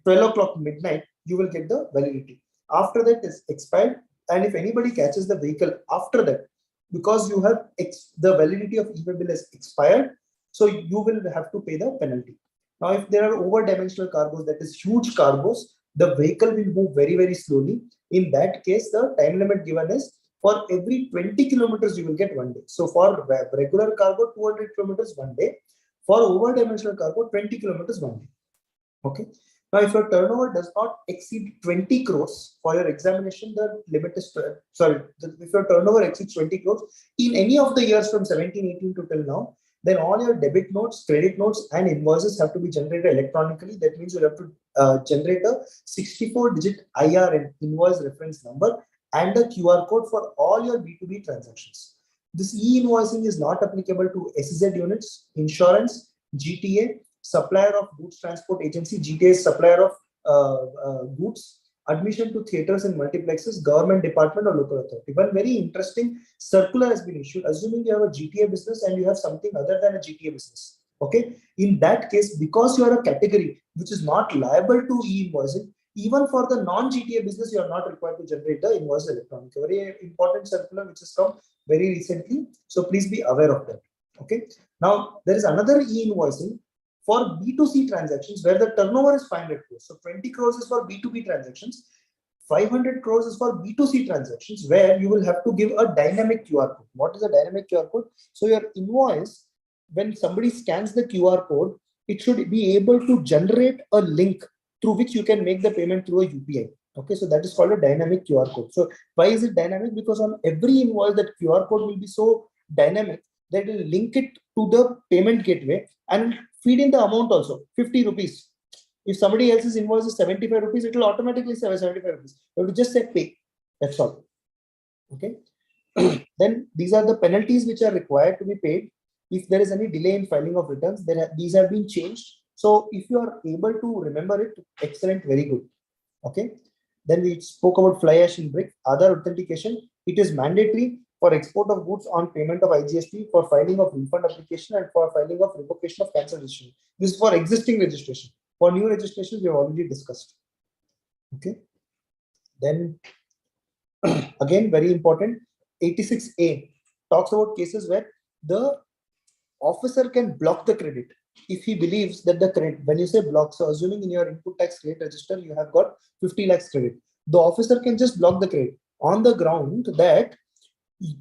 12 o'clock midnight, you will get the validity. After that is expired. And if anybody catches the vehicle after that, because you have the validity of e-way bill has expired, so you will have to pay the penalty. Now, if there are over-dimensional cargoes, that is huge cargoes, the vehicle will move very, very slowly. In that case, the time limit given is for every 20 kilometers, you will get 1 day. So for regular cargo, 200 kilometers 1 day. For over-dimensional cargo, 20 kilometers 1 day. Okay. Now, if your turnover does not exceed 20 crores for your examination, the limit is, if your turnover exceeds 20 crores in any of the years from 17, 18 to till now, then all your debit notes, credit notes, and invoices have to be generated electronically. That means you have to generate a 64-digit IR and invoice reference number and a QR code for all your B2B transactions. This e-invoicing is not applicable to SEZ units, insurance, GTA, supplier of goods transport agency, GTA is supplier of goods, admission to theaters and multiplexes, government department or local authority. One very interesting circular has been issued, assuming you have a GTA business and you have something other than a GTA business. Okay, in that case, because you are a category which is not liable to e-invoicing, even for the non-GTA business, you are not required to generate the invoice electronically. Very important circular which has come very recently. So please be aware of that. Okay. Now there is another e-invoicing for B2C transactions where the turnover is 500 crores. So 20 crores is for B2B transactions. 500 crores is for B2C transactions where you will have to give a dynamic QR code. What is a dynamic QR code? So your invoice, when somebody scans the QR code, it should be able to generate a link through which you can make the payment through a UPI. Okay, so that is called a dynamic QR code. So why is it dynamic? Because on every invoice, that QR code will be so dynamic that it will link it to the payment gateway and feed in the amount also, 50 rupees. If somebody else's invoice is 75 rupees, it will automatically say 75 rupees. You have to just say pay. That's all. Okay. Then these are the penalties which are required to be paid if there is any delay in filing of returns. These have been changed. So if you are able to remember it, excellent, very good. Okay. Then we spoke about fly ash and brick. Other authentication, it is mandatory for export of goods on payment of IGST, for filing of refund application, and for filing of revocation of cancel registration. This is for existing registration. For new registrations, we have already discussed. Okay. Then again, very important, 86A talks about cases where the officer can block the credit if he believes that the credit, when you say block, so assuming in your input tax credit register, you have got 50 lakhs credit, the officer can just block the credit on the ground that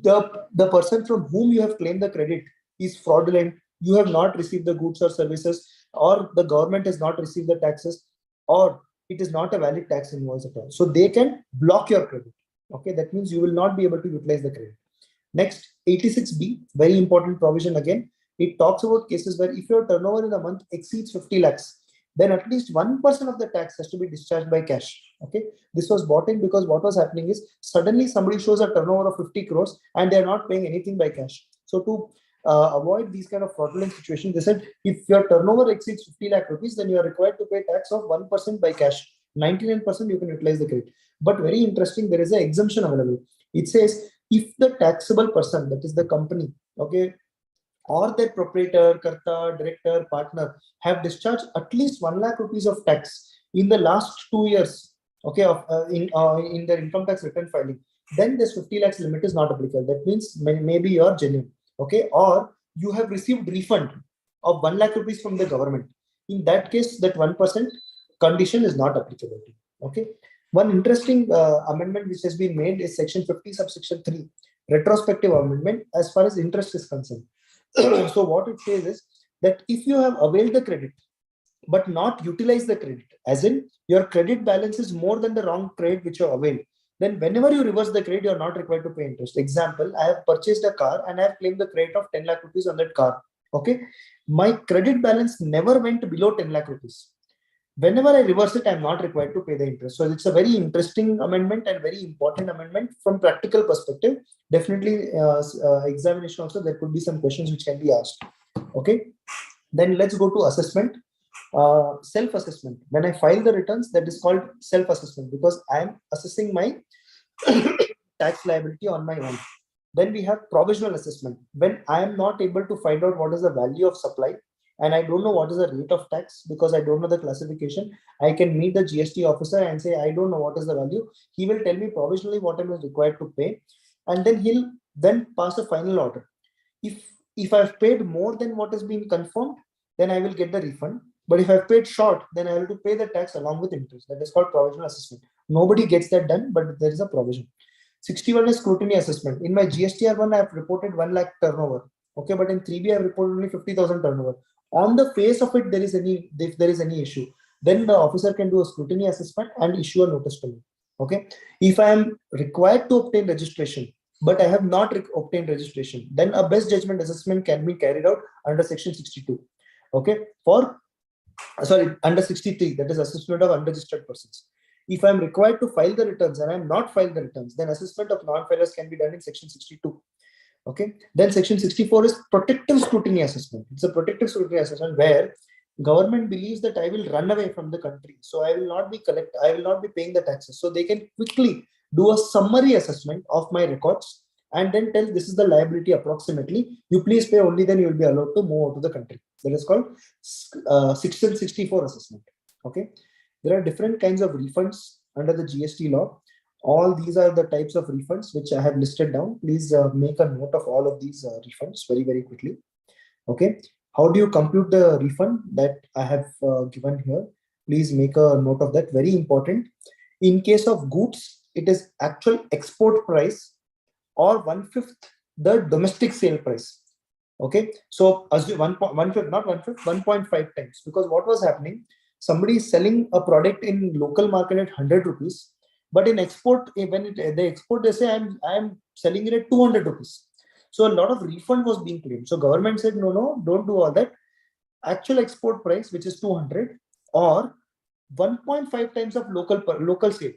the person from whom you have claimed the credit is fraudulent, you have not received the goods or services, or the government has not received the taxes, or it is not a valid tax invoice at all. So they can block your credit. Okay, that means you will not be able to utilize the credit. Next, 86B, very important provision again. It talks about cases where if your turnover in a month exceeds 50 lakhs, then at least 1% of the tax has to be discharged by cash. Okay, this was brought in because what was happening is suddenly somebody shows a turnover of 50 crores and they're not paying anything by cash. So to avoid these kind of fraudulent situations, they said if your turnover exceeds 50 lakh rupees, then you are required to pay tax of 1% by cash. 99% you can utilize the credit. But very interesting, there is an exemption available. It says if the taxable person, that is the company, okay, or their proprietor, karta, director, partner have discharged at least 1 lakh rupees of tax in the last 2 years, okay, in their income tax return filing, then this 50 lakhs limit is not applicable. That means maybe you're genuine, okay, or you have received refund of 1 lakh rupees from the government. In that case, that 1% condition is not applicable. Okay. One interesting amendment which has been made is section 50 subsection 3, retrospective amendment as far as interest is concerned. So what it says is that if you have availed the credit but not utilize the credit, as in your credit balance is more than the wrong credit which you availed, then whenever you reverse the credit, you are not required to pay interest. Example, I have purchased a car and I have claimed the credit of 10 lakh rupees on that car. Okay, my credit balance never went below 10 lakh rupees. Whenever I reverse it, I'm not required to pay the interest. So it's a very interesting amendment and very important amendment from practical perspective. Definitely, examination also there could be some questions which can be asked. Okay, then let's go to assessment. Self-assessment. When I file the returns, that is called self-assessment because I am assessing my tax liability on my own. Then we have provisional assessment. When I am not able to find out what is the value of supply and I don't know what is the rate of tax because I don't know the classification, I can meet the GST officer and say, I don't know what is the value. He will tell me provisionally what I am required to pay, and then he'll then pass a final order. If I've paid more than what has been confirmed, then I will get the refund. But if I've paid short, then I have to pay the tax along with interest. That is called provisional assessment. Nobody gets that done, but there is a provision. 61 is scrutiny assessment. In my GSTR 1, I have reported 1 lakh turnover. Okay, but in 3B, I have reported only 50,000 turnover. On the face of it, if there is any issue, then the officer can do a scrutiny assessment and issue a notice to me. Okay, if I am required to obtain registration, but I have not obtained registration, then a best judgment assessment can be carried out under section 62. Okay, under 63, that is assessment of unregistered persons. If I am required to file the returns and I am not filed the returns, then assessment of non-filers can be done in section 62. Okay, then section 64 is protective scrutiny assessment. It's a protective scrutiny assessment where government believes that I will run away from the country, so I will not be paying the taxes. So they can quickly do a summary assessment of my records and then tell this is the liability approximately. You please pay only, then you will be allowed to move out of the country. That is called section 64 assessment. Okay, there are different kinds of refunds under the GST law. All these are the types of refunds which I have listed down. Please make a note of all of these refunds very, very quickly. Okay, how do you compute the refund that I have given here? Please make a note of that. Very important. In case of goods, it is actual export price or 1/5 the domestic sale price. Okay, so assume 1.5 times, because what was happening, somebody is selling a product in local market at 100 rupees, but in export, when they export, they say I'm selling it at 200 rupees. So a lot of refund was being claimed. So government said, no, don't do all that. Actual export price, which is 200, or 1.5 times of local sale,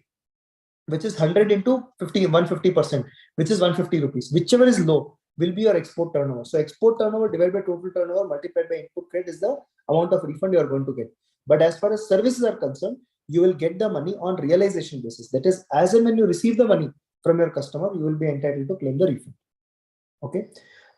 which is 100 into 150%, which is 150 rupees. Whichever is low will be your export turnover. So export turnover divided by total turnover multiplied by input credit is the amount of refund you are going to get. But as far as services are concerned, you will get the money on realization basis. That is, as and when you receive the money from your customer, you will be entitled to claim the refund. Okay.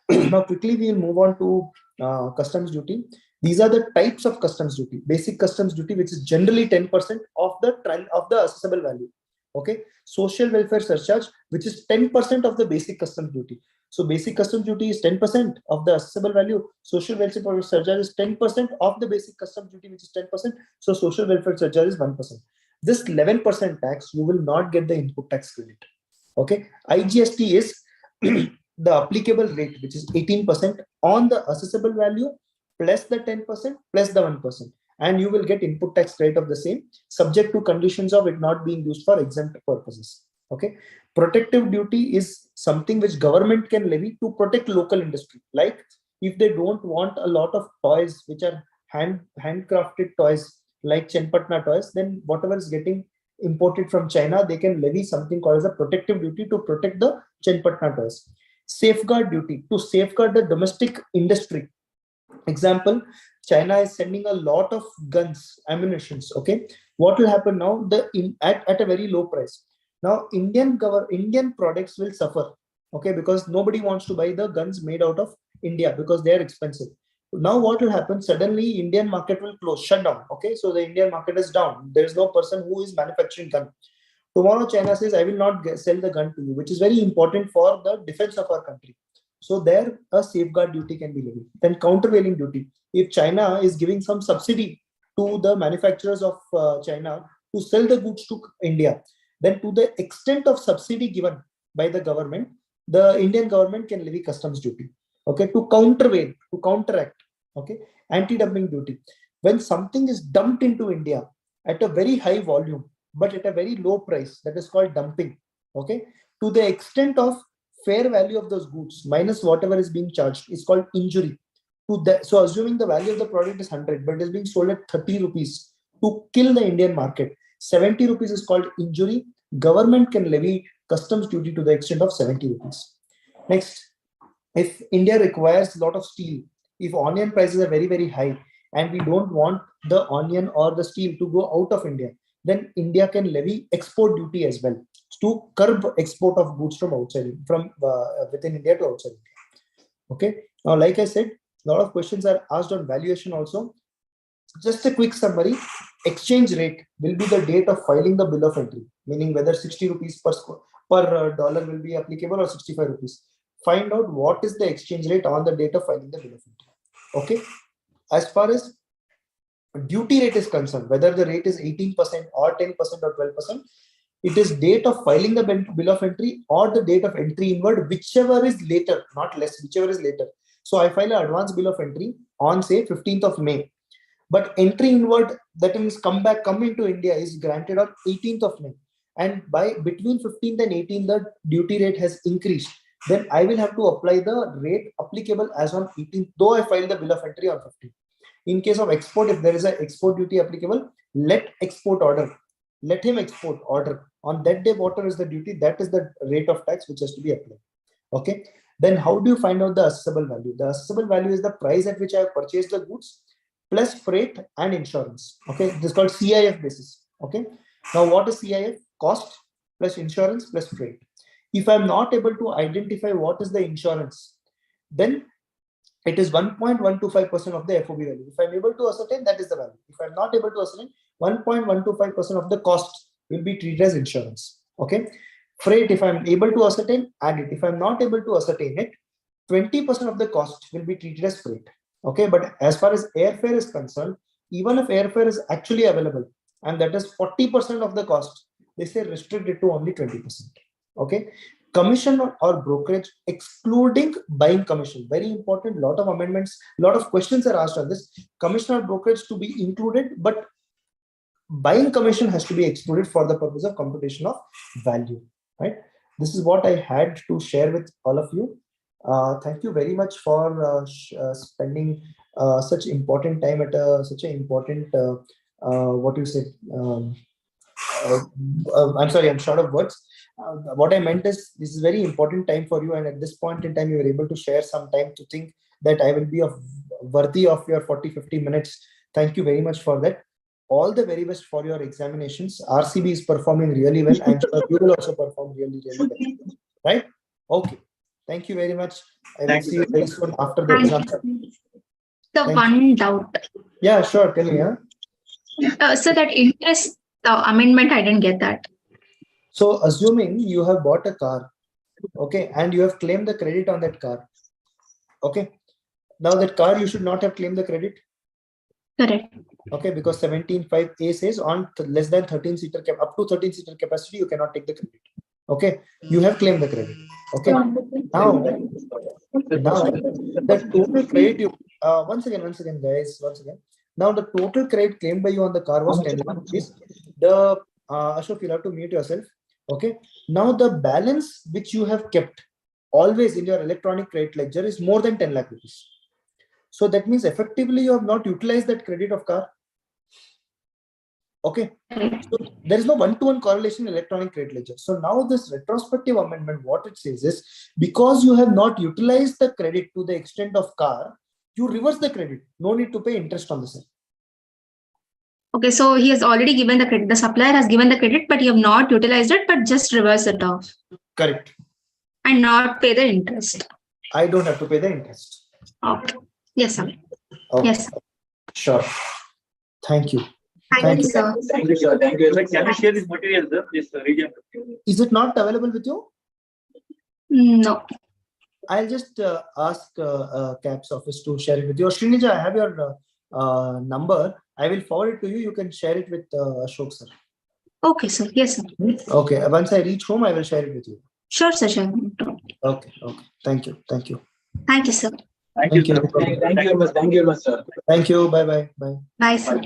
Now quickly we will move on to customs duty. These are the types of customs duty. Basic customs duty, which is generally 10% of the assessable value. Okay. Social welfare surcharge, which is 10% of the basic customs duty. So basic customs duty is 10% of the assessable value. Social welfare surcharge is 10% of the basic customs duty, which is 10%. So social welfare surcharge is 1%. This 11% tax, you will not get the input tax credit. Okay. IGST is the applicable rate, which is 18% on the assessable value plus the 10% plus the 1%. And you will get input tax credit of the same, subject to conditions of it not being used for exempt purposes. Okay. Protective duty is something which government can levy to protect local industry. Like if they don't want a lot of toys which are handcrafted toys like Chenpatna toys, then whatever is getting imported from China, they can levy something called as a protective duty to protect the Chenpatna toys. Safeguard duty to safeguard the domestic industry. Example, China is sending a lot of guns, ammunitions. Okay, what will happen now? At a very low price. Now Indian products will suffer Okay, because nobody wants to buy the guns made out of India because they are expensive. Now what will happen? Suddenly Indian market will close, shut down. Okay, so the Indian market is down. There is no person who is manufacturing gun. Tomorrow China says, I will not sell the gun to you, which is very important for the defense of our country. So there a safeguard duty can be levied. Then countervailing duty. If China is giving some subsidy to the manufacturers of China to sell the goods to India, then to the extent of subsidy given by the government, the Indian government can levy customs duty. Okay, to countervail, to counteract. Okay, anti-dumping duty. When something is dumped into India at a very high volume, but at a very low price, that is called dumping. Okay, to the extent of fair value of those goods minus whatever is being charged is called injury. So assuming the value of the product is 100, but it is being sold at 30 rupees to kill the Indian market, 70 rupees is called injury. Government can levy customs duty to the extent of 70 rupees. Next, if India requires a lot of steel, if onion prices are very, very high, and we don't want the onion or the steel to go out of India, then India can levy export duty as well to curb export of goods from outside, from within India to outside India. Okay. Now, like I said, a lot of questions are asked on valuation also. Just a quick summary. Exchange rate will be the date of filing the bill of entry, meaning whether 60 rupees per dollar will be applicable or 65 rupees. Find out what is the exchange rate on the date of filing the bill of entry. Okay. As far as duty rate is concerned, whether the rate is 18% or 10% or 12%, it is date of filing the bill of entry or the date of entry inward, whichever is later, not less, whichever is later. So I file an advance bill of entry on say 15th of May, but entry inward, that means come into India, is granted on 18th of May, and by between 15th and 18th the duty rate has increased. Then I will have to apply the rate applicable as on 18th, though I filed the bill of entry on 15th. In case of export, if there is an export duty applicable, let him export order. On that day, whatever is the duty, that is the rate of tax which has to be applied. Okay. Then how do you find out the assessable value? The assessable value is the price at which I have purchased the goods plus freight and insurance. Okay. This is called CIF basis. Okay. Now what is CIF? Cost plus insurance plus freight. If I'm not able to identify what is the insurance, then it is 1.125% of the FOB value. If I'm able to ascertain, that is the value. If I'm not able to ascertain, 1.125% of the cost will be treated as insurance. Okay. Freight, if I'm able to ascertain, add it. If I'm not able to ascertain it, 20% of the cost will be treated as freight. Okay. But as far as airfare is concerned, even if airfare is actually available, and that is 40% of the cost, they say restrict it to only 20%. Okay. Commission or brokerage excluding buying commission, very important. Lot of amendments, lot of questions are asked on this. Commission or brokerage to be included, but buying commission has to be excluded for the purpose of computation of value, right? This is what I had to share with all of you. Thank you very much for spending such important time at such an important what you say. I'm sorry, I'm short of words. What I meant is this is very important time for you, and at this point in time you were able to share some time to think that I will be worthy of your 40-50 minutes. Thank you very much for that. All the very best for your examinations. RCB is performing really well. I'm sure you will also perform really well. Right? Okay. Thank you very much. I will see you very soon after the exam. The one doubt. Yeah, sure. Tell me. So that interest amendment, I didn't get that. So assuming you have bought a car, okay, and you have claimed the credit on that car. Okay. Now that car, you should not have claimed the credit. Correct. Okay, because 17.5A says on less than 13-seater up to 13-seater capacity, you cannot take the credit. Okay, you have claimed the credit. Okay, now the total credit you once again guys, now the total credit claimed by you on the car was 10 lakh rupees. The Ashok, you'll have to mute yourself. Okay, now the balance which you have kept always in your electronic credit ledger is more than 10 lakh rupees. So that means effectively you have not utilized that credit of car. Okay. So there is no one-to-one correlation in electronic credit ledger. So now this retrospective amendment, what it says is, because you have not utilized the credit to the extent of car, you reverse the credit. No need to pay interest on the same. Okay, so he has already given the credit. The supplier has given the credit, but you have not utilized it, but just reverse it off. Correct. And not pay the interest. I don't have to pay the interest. Okay. Yes, sir. Okay. Yes, sir. Sure. Thank you. Thank you, sir. Thank you, sir. Thank you. Sir, can you share this material, sir? This region. Is it not available with you? No. I'll just ask CAP's office to share it with you. Srinija, I have your number. I will forward it to you. You can share it with Ashok, sir. Okay, sir. Yes, sir. Okay. Once I reach home, I will share it with you. Sure, sir. Sure. Okay. Thank you. Thank you, sir. Thank you, sir. Thank you very much. Thank you very much, sir. Thank you. Bye. Bye, sir.